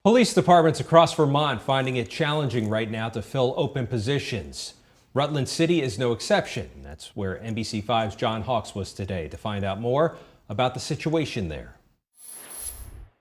Police departments across Vermont finding it challenging right now to fill open positions. Rutland City is no exception. That's where NBC5's John Hawks was today to find out more about the situation there.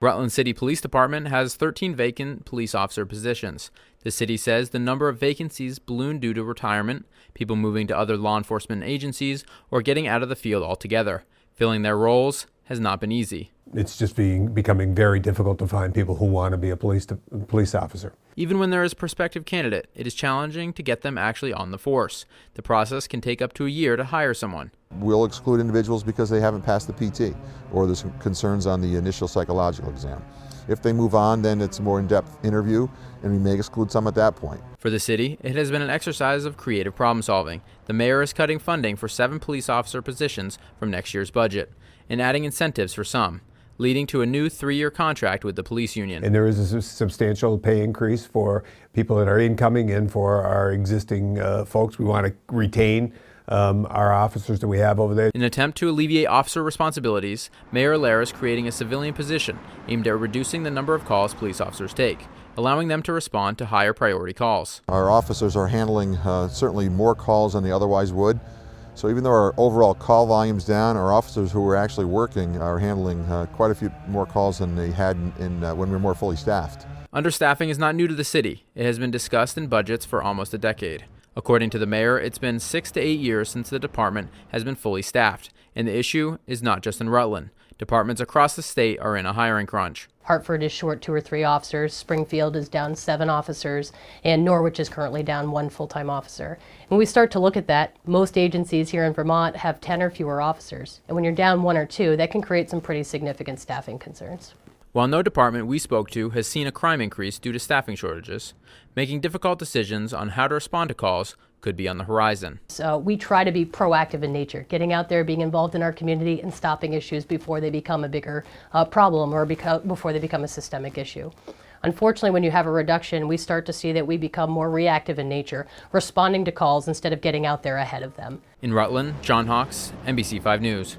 Rutland City Police Department has 13 vacant police officer positions. The city says the number of vacancies ballooned due to retirement, people moving to other law enforcement agencies, or getting out of the field altogether. Filling their roles has not been easy. It's just becoming very difficult to find people who want to be a police officer. Even when there is a prospective candidate, it is challenging to get them actually on the force. The process can take up to a year to hire someone. We'll exclude individuals because they haven't passed the PT or there's concerns on the initial psychological exam. If they move on, then it's a more in-depth interview, and we may exclude some at that point. For the city, it has been an exercise of creative problem solving. The mayor is cutting funding for 7 police officer positions from next year's budget and adding incentives for some, leading to a new 3-year contract with the police union. And there is a substantial pay increase for people that are incoming and for our existing folks. We want to retain our officers that we have over there. In an attempt to alleviate officer responsibilities, Mayor Allaire is creating a civilian position aimed at reducing the number of calls police officers take, allowing them to respond to higher priority calls. Our officers are handling certainly more calls than they otherwise would. So even though our overall call volume's down, our officers who are actually working are handling quite a few more calls than they had when we were more fully staffed. Understaffing is not new to the city. It has been discussed in budgets for almost a decade. According to the mayor, it's been 6 to 8 years since the department has been fully staffed, and the issue is not just in Rutland. Departments across the state are in a hiring crunch. Hartford is short 2 or 3 officers, Springfield is down 7 officers, and Norwich is currently down 1 full-time officer. When we start to look at that, most agencies here in Vermont have 10 or fewer officers. And when you're down 1 or 2, that can create some pretty significant staffing concerns. While no department we spoke to has seen a crime increase due to staffing shortages, making difficult decisions on how to respond to calls could be on the horizon. So we try to be proactive in nature, getting out there, being involved in our community, and stopping issues before they become a bigger problem or before they become a systemic issue. Unfortunately, when you have a reduction, we start to see that we become more reactive in nature, responding to calls instead of getting out there ahead of them. In Rutland, John Hawks, NBC5 News.